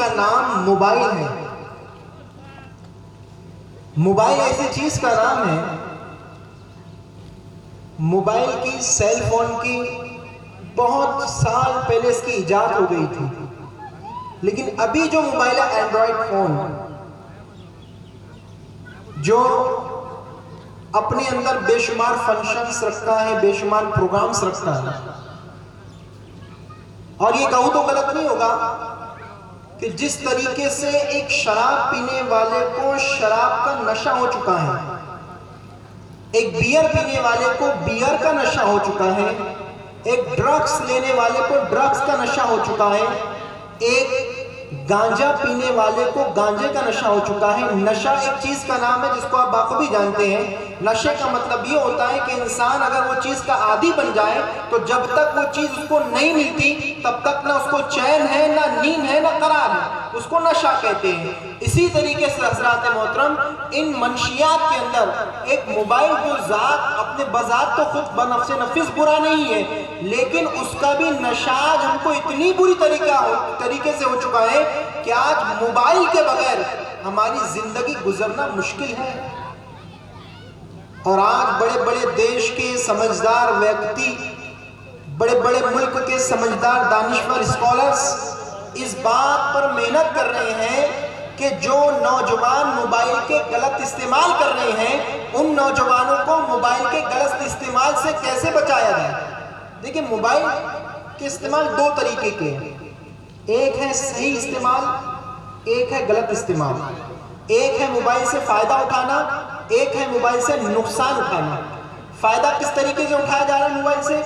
کا نام موبائل ہے. موبائل ایسی چیز کا نام ہے، موبائل کی، سیل فون کی بہت سال پہلے اس کی ایجاد ہو گئی تھی، لیکن ابھی جو موبائل ہے اینڈرائڈ فون، جو اپنے اندر بے شمار فنکشنز رکھتا ہے، بے شمار پروگرامز رکھتا ہے. اور یہ کہوں تو غلط نہیں ہوگا کہ جس طریقے سے ایک شراب پینے والے کو شراب کا نشہ ہو چکا ہے، ایک بیئر پینے والے کو بیئر کا نشہ ہو چکا ہے، ایک ڈرگز لینے والے کو ڈرگز کا نشہ ہو چکا ہے، ایک گانجا پینے والے کو گانجے کا نشہ ہو چکا ہے. نشہ ایک چیز کا نام ہے جس کو آپ بخوبی جانتے ہیں. نشے کا مطلب یہ ہوتا ہے کہ انسان اگر وہ چیز کا عادی بن جائے تو جب تک وہ چیز اس کو نہیں ملتی تب تک نہ اس کو چین ہے، نہ نیند ہے، نہ قرار ہے. اس کو نشہ کہتے ہیں. اسی طریقے سے حضرات محترم ان منشیات کے اندر ایک موبائل جو ذات اپنے بذات تو خود بنفس نفس برا نہیں ہے، لیکن اس کا بھی نشاج ہم کو اتنی بری طریقے سے ہو چکا ہے کہ آج موبائل کے بغیر ہماری زندگی گزرنا مشکل ہے. اور آج بڑے بڑے دیش کے سمجھدار ویکتی، بڑے بڑے ملک کے سمجھدار دانشور اسکالرز اس بات پر محنت کر رہے ہیں کہ جو نوجوان موبائل کے غلط استعمال کر رہے ہیں ان نوجوانوں کو موبائل کے غلط استعمال سے کیسے بچایا جائے. دیکھیں، موبائل کے استعمال دو طریقے کے ہیں. ایک ہے صحیح استعمال، ایک ہے غلط استعمال. ایک ہے موبائل سے فائدہ اٹھانا، ایک ہے موبائل سے نقصان اٹھانا. فائدہ کس طریقے سے اٹھایا جا رہا ہے موبائل سے؟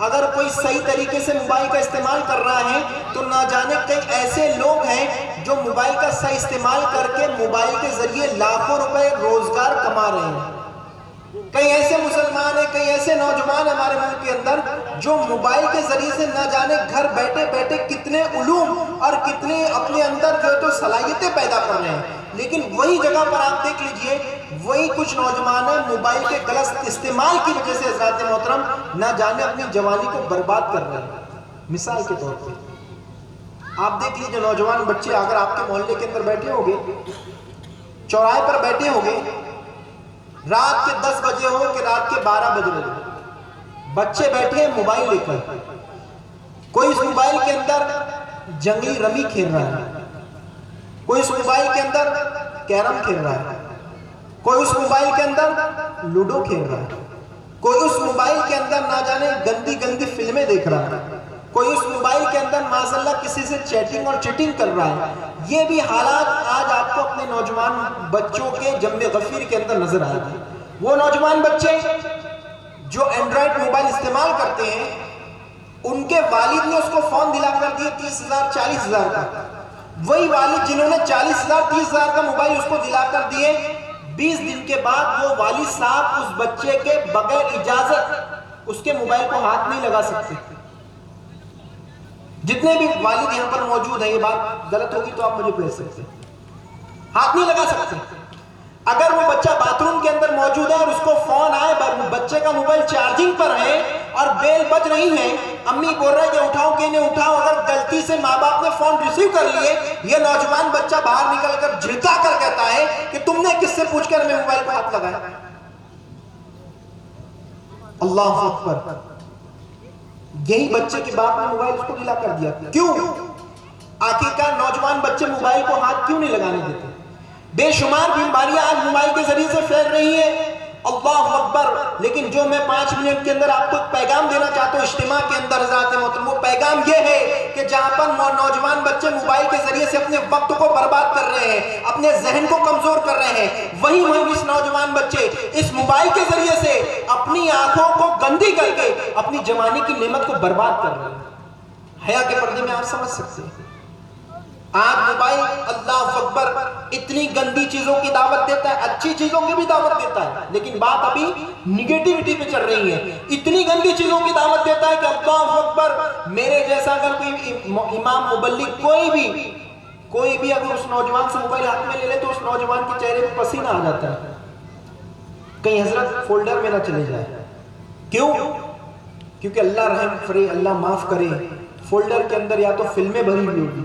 اگر کوئی صحیح طریقے سے موبائل کا استعمال کر رہا ہے تو نہ جانے کئی ایسے لوگ ہیں جو موبائل کا صحیح استعمال کر کے موبائل کے ذریعے لاکھوں روپے روزگار کما رہے ہیں. کئی ایسے مسلمان ہیں، کئی ایسے نوجوان ہمارے ملک کے اندر جو موبائل کے ذریعے سے نہ جانے گھر بیٹھے بیٹھے کتنے علوم اور کتنے اپنے اندر جو ہے تو صلاحیتیں پیدا کر رہے ہیں. لیکن وہی جگہ پر آپ دیکھ لیجئے وہی کچھ نوجوان ہیں موبائل کے غلط استعمال کی وجہ سے حضرات محترم نہ جانے اپنی جوانی کو برباد کر رہے ہیں. مثال کے طور پہ آپ دیکھ لیجئے نوجوان بچے اگر آپ کے محلے کے اندر بیٹھے ہوگے، چوراہے پر بیٹھے ہوگے، رات کے 10 بجے ہو کہ رات کے 12 بج رہے ہو، بچے بیٹھے ہیں موبائل لے کر. کوئی اس موبائل کے اندر جنگلی رمی کھیل رہا ہے، کوئی اس موبائل کے اندر کیرم کھیل رہا ہے، کوئی اس موبائل کے اندر لوڈو کھیل رہا ہے، کوئی اس موبائل کے اندر نہ جانے گندی گندی فلمیں دیکھ رہا ہے، کوئی اس موبائل کے اندر معاذاللہ کسی سے چیٹنگ اور چیٹنگ کر رہا ہے. یہ بھی حالات آج آپ کو اپنے نوجوان بچوں کے جنب غفیر کے اندر نظر آئے گا. وہ نوجوان بچے جو اینڈرائڈ موبائل استعمال کرتے ہیں ان کے والد نے اس کو فون دلا کر دیے 30,000 40,000 کا. وہی والد جنہوں نے 40,000 30,000 کا موبائل اس کو دلا کر دیے، 20 دن کے بعد وہ والد صاحب اس بچے کے بغیر اجازت اس کے موبائل کو ہاتھ نہیں لگا سکتے. جتنے بھی والد یہاں پر موجود ہیں، یہ بات غلط ہوگی تو آپ مجھے پوچھ سکتے ہیں، ہاتھ نہیں لگا سکتے. اگر وہ بچہ باتھ روم کے اندر موجود ہے اور اس کو فون آئے، بچے کا موبائل چارجنگ پر ہے اور بیل بج رہی ہے، امی بول رہے کہ اٹھاؤ کہ نہیں اٹھاؤ، اگر غلطی سے ماں باپ نے فون ریسیو کر لیے، یہ نوجوان بچہ باہر نکل کر جھڑکا کر کہتا ہے کہ تم نے کس سے پوچھ کر ہمیں موبائل کو ہاتھ لگایا. اللہ اکبر. یہی بچے کے باپ نے موبائل اس کو دلا کر دیا. کیوں؟ آخرکار نوجوان بچے موبائل کو ہاتھ کیوں نہیں لگانے دیتے؟ بے شمار بیماریاں آج موبائل کے ذریعے سے پھیل رہی ہیں. اللہ اکبر. لیکن جو میں 5 منٹ کے اندر آپ کو پیغام دینا چاہتا ہوں اجتماع کے اندر حضرات محترم، وہ پیغام یہ ہے کہ جہاں پر نوجوان بچے موبائل کے ذریعے سے اپنے وقت کو برباد کر رہے ہیں، اپنے ذہن کو کمزور کر رہے ہیں، وہیں اس نوجوان بچے اس موبائل کے ذریعے سے اپنی آنکھوں کو گندی کر کے اپنی جوانی کی نعمت کو برباد کر رہے ہیں. حیا کے پردے میں آپ سمجھ سکتے ہیں آج موبائل اللہ اکبر اتنی گندی چیزوں کی دعوت دیتا ہے، اچھی چیزوں کی بھی دعوت دیتا ہے، لیکن بات ابھی نیگیٹیوٹی پہ چل رہی ہے. اتنی گندی چیزوں کی دعوت دیتا ہے کہ اللہ اکبر میرے جیسا اگر کوئی امام مبلغ کوئی بھی اگر اس نوجوان سے موبائل ہاتھ میں لے لے تو اس نوجوان کے چہرے پہ پسینہ آ جاتا ہے. کہیں حضرت فولڈر میں نہ چلے جائے. کیوں؟ کیونکہ اللہ رحم کرے، اللہ معاف کرے، فولڈر کے اندر یا تو فلمیں بھری ہوئی ہوگی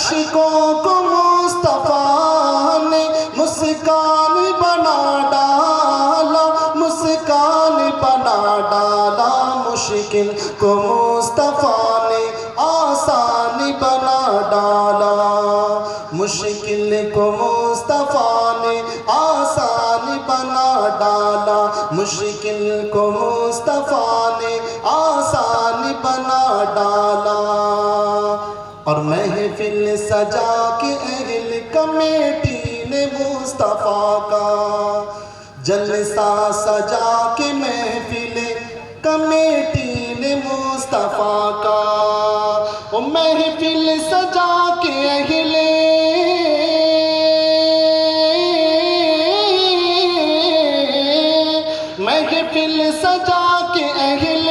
عاشقوں کو مصطفیٰ نے مسکان بنا ڈالا، مسکان بنا ڈالا، مشکل کو مصطفیٰ نے آسان بنا ڈالا، مشکل کو مصطفیٰ نے آسان بنا ڈالا، مشکل کو مصطفیٰ نے آسان بنا ڈالا۔ اور محفل سجا کے اہل کمیٹی نے مصطفیٰ کا، جلسہ سجا کے محفل کمیٹی نے مصطفیٰ کا، وہ محفل سجا کے اہل محفل سجا کے اہل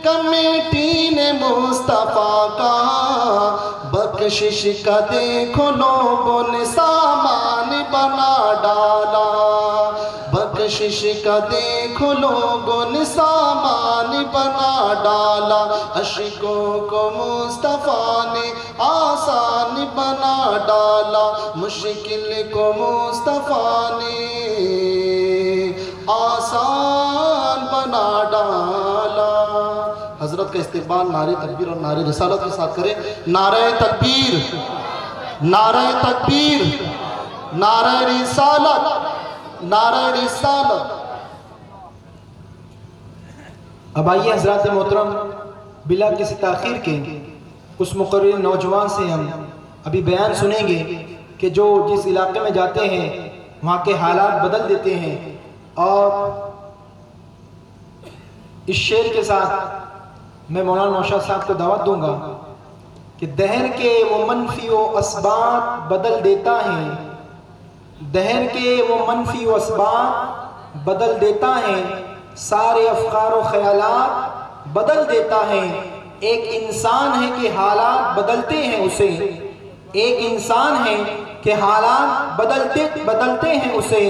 کمیٹی نے مصطفیٰ کا، بخشش کا دیکھو لوگوں نے سامان بنا ڈالا، بخشش کا دیکھو لوگوں نے سامان بنا ڈالا، عاشقوں کو مصطفیٰ نے آسان بنا ڈالا، مشکل کو مصطفیٰ نے آسان بنا ڈالا۔ حضرت کا استقبال نعرہ تکبیر اور نعرہ رسالت کے ساتھ کریں۔ نعرہ تکبیر، نعرہ تکبیر، نعرہ رسالت، نعرہ رسالت۔ اب آئیے حضرات محترم، بلا کسی تاخیر کے اس مقرر نوجوان سے ہم ابھی بیان سنیں گے کہ جو جس علاقے میں جاتے ہیں وہاں کے حالات بدل دیتے ہیں، اور اس شعر کے ساتھ میں مولانا نوشاد صاحب کو دعوت دوں گا کہ دہر کے وہ منفی و اسباب بدل دیتا ہے، دہر کے وہ منفی و اسباب بدل دیتا ہے، سارے افکار و خیالات بدل دیتا ہے۔ ایک انسان ہے کہ حالات بدلتے ہیں اسے، ایک انسان ہے کہ حالات بدلتے ہیں اسے،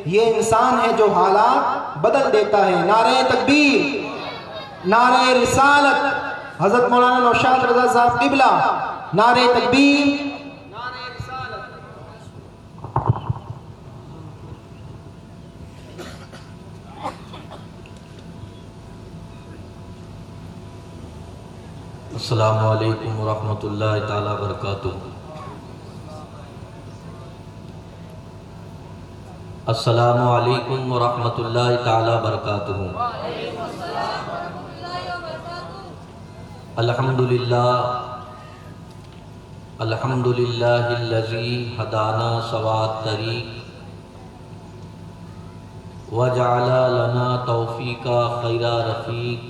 یہ انسان ہے جو حالات بدل دیتا ہے۔ نعرہ تکبیر، نعرہ رسالت، حضرت مولانا نوشاد رضا صاحب قبلہ، نعرہ تکبیر، نعرہ رسالت۔ السلام علیکم ورحمۃ اللہ تعالیٰ وبرکاتہ۔ السلام علیکم ورحمۃ اللہ تعالیٰ وبرکاتہ۔ الحمدللہ، الحمدللہ الذی ہدانا سواء الطریق وجعل لنا توفیقا خیر رفیق،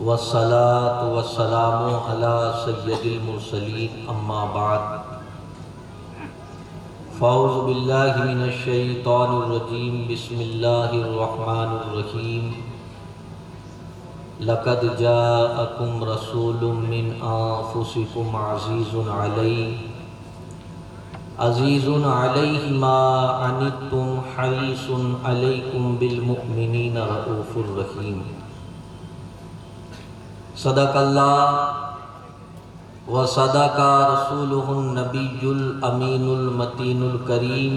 والصلاة والسلام علی سید المرسلین، اما بعد، فاعوذ باللہ من الشیطان الرجیم، بسم اللہ الرحمن الرحیم۔ لقد جاءکم رسول من انفسکم عزیز علیہ ما عنتم حریص علیکم بالمؤمنین رؤوف الرحیم۔ صدق اللہ وصدق رسولہ النبی الامین المتین الکریم،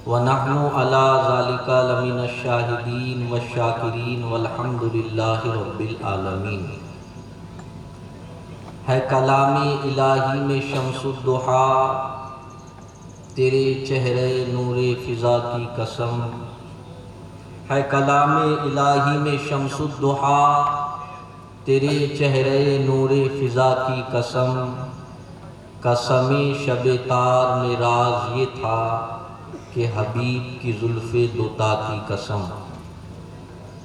ونحن علی ذالک لمن الشاہدین والشاکرین والحمد للہ رب العالمین۔ ہے کلام الہی میں شمس الضحیٰ، تیرے چہرے نور فضا کی قسم، ہے کلام الہی میں شمس الضحیٰ، تیرے چہرے نور فضا کی قسم، قسم شب تار میں راز یہ تھا کہ حبیب کی زلف دوتا کی قسم۔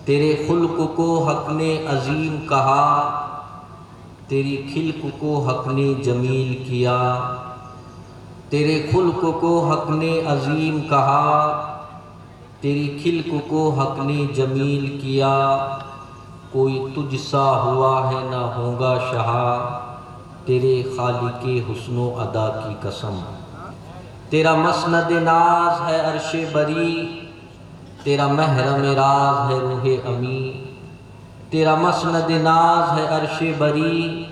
تیرے خلق کو حق نے عظیم کہا، تیری خلق کو حق نے جمیل کیا، تیرے خلق کو حق نے عظیم کہا، تیری خلق کو حق نے جمیل کیا، کوئی تجھ سا ہوا ہے نہ ہوگا شہا، تیرے خالق حسن و ادا کی قسم۔ تیرا مسند ناز ہے عرش بری، تیرا محرم راز ہے روح امی، تیرا مسند ناز ہے عرش بری،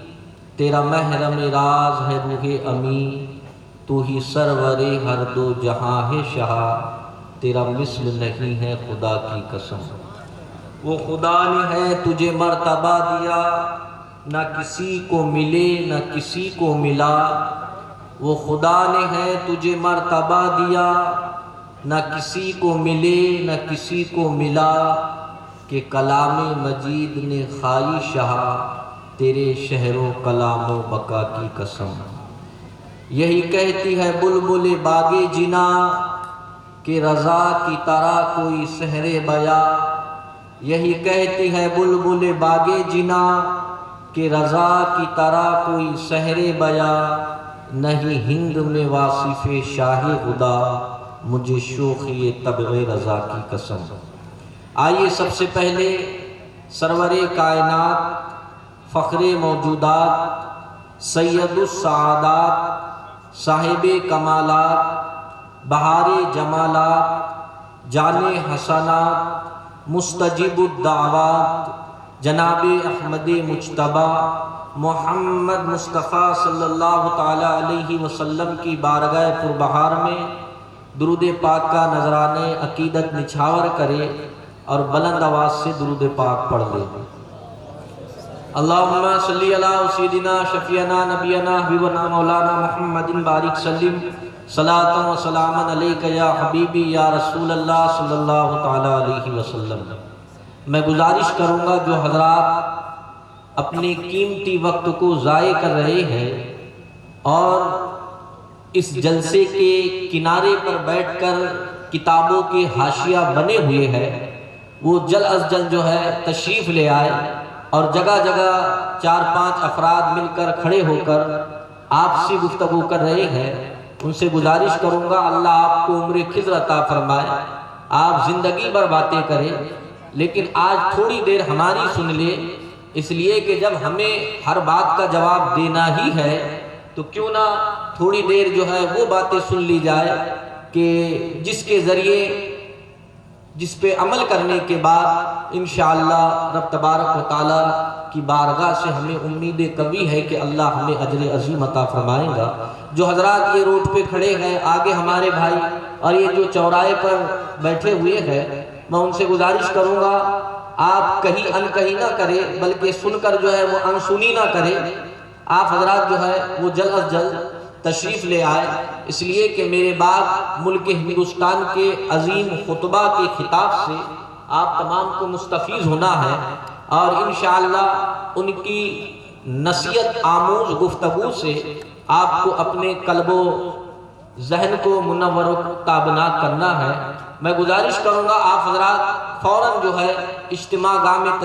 تیرا محرم راز ہے روح امی، تو ہی سرور ہر دو جہاں ہے شاہ، تیرا مثل نہیں ہے خدا کی قسم۔ وہ خدا نے ہے تجھے مرتبہ دیا، نہ کسی کو ملے نہ کسی کو ملا۔ وہ خدا نے ہے تجھے مرتبہ دیا، نہ کسی کو ملے نہ کسی کو ملا، کہ کلام مجید نے کھائی شہا، تیرے شہر و کلام و بقا کی قسم۔ یہی کہتی ہے بلبل باغ جنا، کہ رضا کی طرح کوئی سحر بیا۔ یہی کہتی ہے بلبل باغ جنا، کہ رضا کی طرح کوئی سحر بیا۔ نہیں ہند میں واصف شاہ خدا، مجھے شوخی طبع رضا کی قسم۔ آئیے سب سے پہلے سرور کائنات، فخر موجودات، سید السعادات، صاحب کمالات، بہار جمالات، جان حسنات، مستجیب الدعوات، جناب احمد مجتبیٰ محمد مصطفیٰ صلی اللہ تعالیٰ علیہ وسلم کی بارگاہ پربہار میں درود پاک کا نذرانے عقیدت نچھاور کرے اور بلند آواز سے درود پاک پڑھ لے۔ اللہم صلی علی سیدنا شفیعنا نبینا حبیبنا مولانا محمد بارک سلم، صلاۃ و سلام علیک یا حبیبی یا رسول اللہ صلی اللہ تعالیٰ علیہ وسلم۔ میں گزارش کروں گا جو حضرات اپنے قیمتی وقت کو ضائع کر رہے ہیں اور اس جلسے کے کنارے پر بیٹھ کر کتابوں کے حاشیہ بنے ہوئے ہیں، وہ جلد از جلد جو ہے تشریف لے آئے اور جگہ جگہ 4-5 افراد مل کر کھڑے ہو کر آپ سے گفتگو کر رہے ہیں، ان سے گزارش کروں گا اللہ آپ کو عمر خضر عطا فرمائے، آپ زندگی بھر باتیں کریں، لیکن آج تھوڑی دیر ہماری سن لے، اس لیے کہ جب ہمیں ہر بات کا جواب دینا ہی ہے تو کیوں نہ تھوڑی دیر جو ہے وہ باتیں سن لی جائے کہ جس کے ذریعے جس پہ عمل کرنے کے بعد انشاءاللہ رب تبارک و تعالیٰ کی بارگاہ سے ہمیں امید قوی ہے کہ اللہ ہمیں اجر عظیم عطا فرمائے گا۔ جو حضرات یہ روڈ پہ کھڑے ہیں، آگے ہمارے بھائی اور یہ جو چوراہے پر بیٹھے ہوئے ہیں، میں ان سے گزارش کروں گا آپ کہیں ان کہیں نہ کریں، بلکہ سن کر جو ہے وہ انسنی نہ کریں۔ آپ حضرات جو ہے وہ جلد از جلد تشریف لے آئے، اس لیے کہ میرے بعد ملک ہندوستان کے عظیم خطبہ کے خطاب سے آپ تمام کو مستفیض ہونا ہے، اور انشاءاللہ ان کی نصیحت آموز گفتگو سے آپ کو اپنے قلب و ذہن کو منور و تابناک کرنا ہے۔ میں گزارش کروں گا آپ حضرات فوراً جو ہے اجتماع گاہ میں